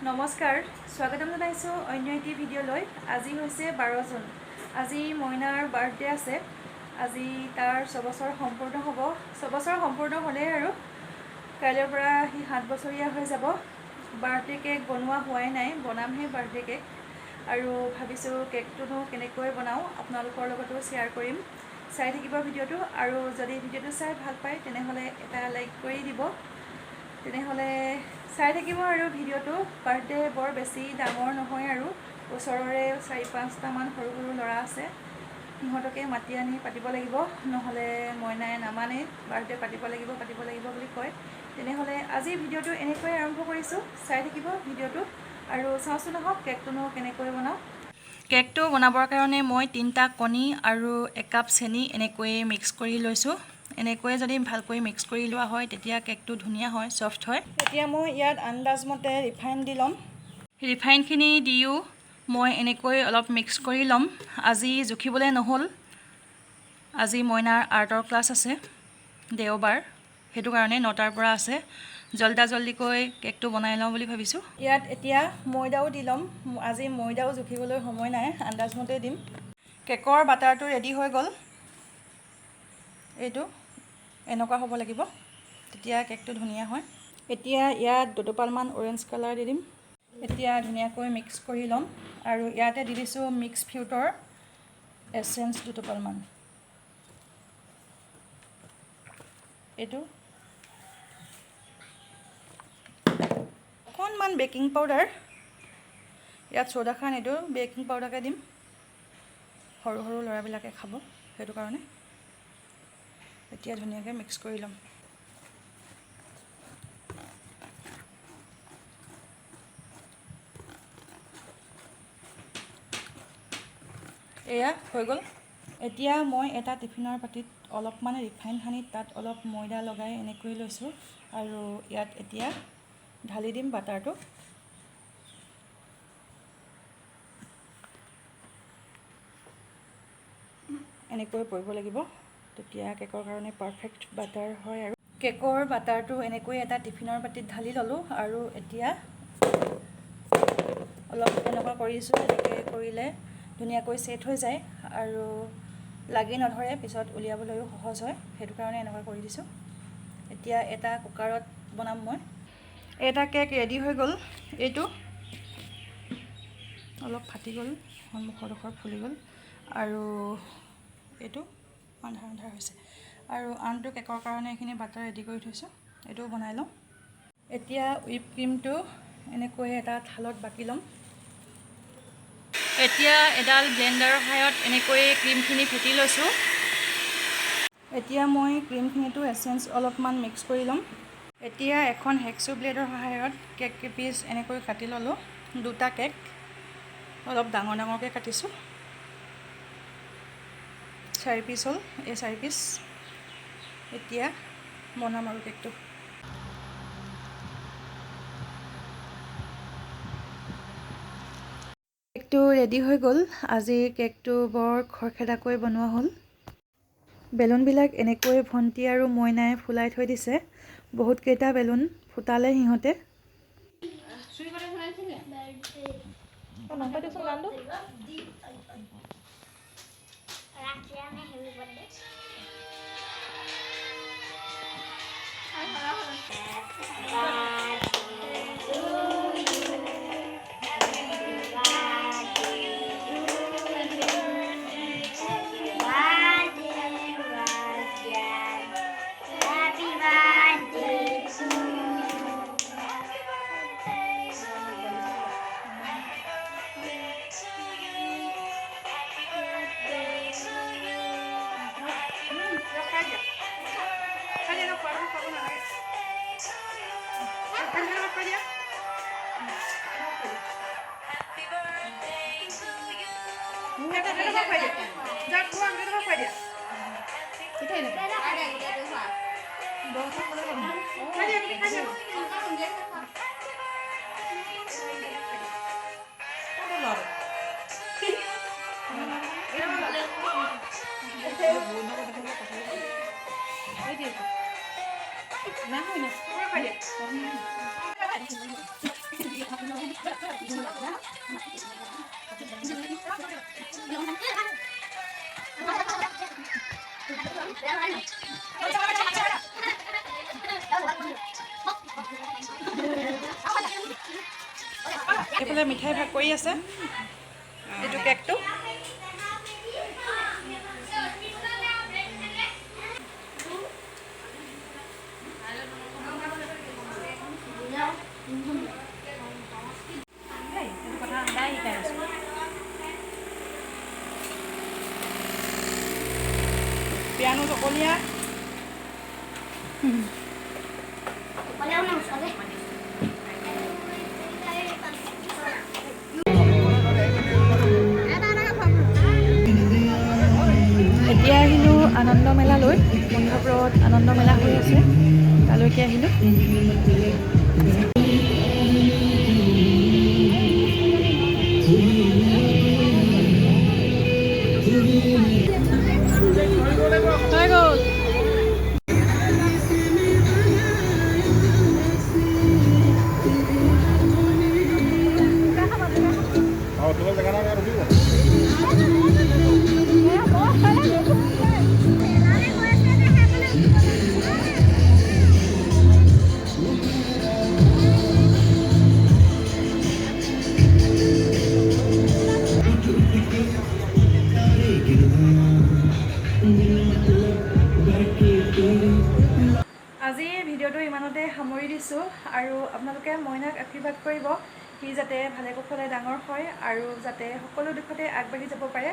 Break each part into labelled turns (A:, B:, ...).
A: নমস্কাৰ স্বাগতম জনাইছোঁ অন্য এটি ভিডিঅ'লৈ। আজি হৈছে 12 জুন। আজি মইনাৰ বাৰ্থডে আছে। আজি তাৰ 6 বছৰ সম্পূৰ্ণ হ'ব। 6 বছৰ সম্পূৰ্ণ হ'লেই আৰু কাইলৈৰ পৰা সি 7 বছৰীয়া হৈ যাব। বাৰ্থডে কেক বনোৱা হোৱাই নাই, বনামহে বাৰ্থডে কেক। আৰু ভাবিছোঁ কেকটোনো কেনেকৈ বনাওঁ আপোনালোকৰ লগতো শ্বেয়াৰ কৰিম। চাই থাকিব ভিডিঅ'টো, আৰু যদি ভিডিঅ'টো চাই ভাল পায় তেনেহ'লে এটা লাইক কৰি দিব। তেনেহ'লে চাই থাকিব আৰু ভিডিঅ'টো। বাৰ্থডে বৰ বেছি ডাঙৰ নহয়, আৰু ওচৰৰে 4-5টামান সৰু সৰু ল'ৰা আছে। সিহঁতকে মাতি আনি পাতিব লাগিব, নহ'লে মইনাই নামানে। বাৰ্থডে পাতিব লাগিব বুলি কয়। তেনেহ'লে আজি ভিডিঅ'টো এনেকৈ আৰম্ভ কৰিছোঁ। চাই থাকিব ভিডিঅ'টো, আৰু চাওঁচোন আহক কেকটোনো কেনেকৈ বনাওঁ। কেকটো বনাবৰ কাৰণে মই 3টা কণী আৰু 1 কাপ চেনি এনেকৈয়ে মিক্স কৰি লৈছোঁ। এনেকৈয়ে যদি ভালকৈ মিক্স কৰি লোৱা হয় তেতিয়া কেকটো ধুনীয়া হয়, ছফ্ট হয়। এতিয়া মই ইয়াত আন্দাজমতে ৰিফাইন দি ল'ম। ৰিফাইনখিনি দিও মই এনেকৈ অলপ মিক্স কৰি ল'ম। আজি জুখিবলৈ নহ'ল, আজি মইনাৰ আৰ্টৰ ক্লাছ আছে, দেওবাৰ, সেইটো কাৰণে 9টাৰ পৰা আছে। জল্দিকৈ কেকটো বনাই লওঁ বুলি ভাবিছোঁ। ইয়াত এতিয়া ময়দাও দি ল'ম। আজি ময়দাও জুখিবলৈ সময় নাই, আন্দাজমতে দিম। কেকৰ বাটাৰটো ৰেডি হৈ গ'ল। এইটো এনেকুৱা হ'ব লাগিব, তেতিয়া কেকটো ধুনীয়া হয়। এতিয়া ইয়াত 2 টোপালমান অৰেঞ্জ কালাৰ দি দিম। এতিয়া ধুনীয়াকৈ মিক্স কৰি ল'ম, আৰু ইয়াতে দি দিছোঁ মিক্স ফ্ৰুটৰ এছেঞ্চ 2 টোপালমান। এইটো অকণমান বেকিং পাউডাৰ, ইয়াত চ'ডাখাৰ নিদিওঁ, বেকিং পাউডাৰকে দিম। সৰু সৰু ল'ৰাবিলাকে খাব, সেইটো কাৰণে। এতিয়া ধুনীয়াকৈ মিক্স কৰি ল'ম। এয়া হৈ গ'ল। এতিয়া মই এটা টিফিনৰ বাটিত অলপমান ৰিফাইন সানি তাত অলপ ময়দা লগাই এনেকৈ লৈছোঁ, আৰু ইয়াত এতিয়া ঢালি দিম বাটাৰটো। এনেকৈ পৰিব লাগিব, তেতিয়া কেকৰ কাৰণে পাৰফেক্ট বাটাৰ হয়। আৰু কেকৰ বাটাৰটো এনেকৈ এটা টিফিনৰ বাটিত ঢালি ল'লোঁ, আৰু এতিয়া অলপ এনেকুৱা কৰিছোঁ। এনেকৈ কৰিলে ধুনীয়াকৈ ছেট হৈ যায় আৰু লাগি নধৰে, পিছত উলিয়াবলৈও সহজ হয়, সেইটো কাৰণে এনেকুৱা কৰি দিছোঁ। এতিয়া এটা কুকাৰত বনাম মই। এটা কেক ৰেডি হৈ গ'ল। এইটো অলপ ফাটি গ'ল, সন্মুখৰডোখৰ ফুলি গ'ল, আৰু এইটো আন্ধাৰ হৈছে। আৰু আনটো কেকৰ কাৰণে এইখিনি বাটাৰ ৰেডি কৰি থৈছোঁ, এইটোও বনাই লওঁ। এতিয়া হুইপ ক্ৰীমটো এনেকৈ এটা থালত বাকি ল'ম। এতিয়া এডাল ব্লেণ্ডাৰৰ সহায়ত এনেকৈ ক্ৰীমখিনি ফেটি লৈছোঁ। এতিয়া মই ক্ৰীমখিনিতো এছেঞ্চ অলপমান মিক্স কৰি ল'ম। এতিয়া এখন হেক্সো ব্লেডৰ সহায়ত কেক পিচ এনেকৈ কাটি ল'লোঁ। 2টা কেক অলপ ডাঙৰকৈ কাটিছোঁ। 4 পিচ হ'ল, এই 4 পিচ। এতিয়া বনাম আৰু কেকটো। কেকটো ৰেডি হৈ গ'ল। আজি কেকটো বৰ খৰখেদাকৈ বনোৱা হ'ল। বেলুনবিলাক এনেকৈ ভণ্টি আৰু মইনাই ফুলাই থৈ দিছে। বহুতকেইটা বেলুন ফুটালে সিহঁতে। এইফালে মিঠাই ভাগ কৰি আছে এইটো কেকটো piano চকলীয়া এতিয়া আহিলোঁ আনন্দ মেলালৈ মন্দিৰপুৰত আনন্দ মেলা হৈ আছে তালৈকে আহিলোঁ হৈ গ'ল আজিৰ ভিডিঅ'টো ইমানতে সামৰি দিছোঁ আৰু আপোনালোকে মইনাক আশীৰ্বাদ কৰিব সি যাতে ভালে কুশলে ডাঙৰ হয় আৰু যাতে সকলো দিশতে আগবাঢ়ি যাব পাৰে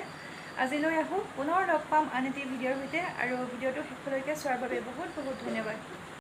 A: আজিলৈ আহোঁ পুনৰ লগ পাম আন এটি ভিডিঅ'ৰ সৈতে আৰু ভিডিঅ'টো শেষলৈকে চোৱাৰ বাবে বহুত বহুত ধন্যবাদ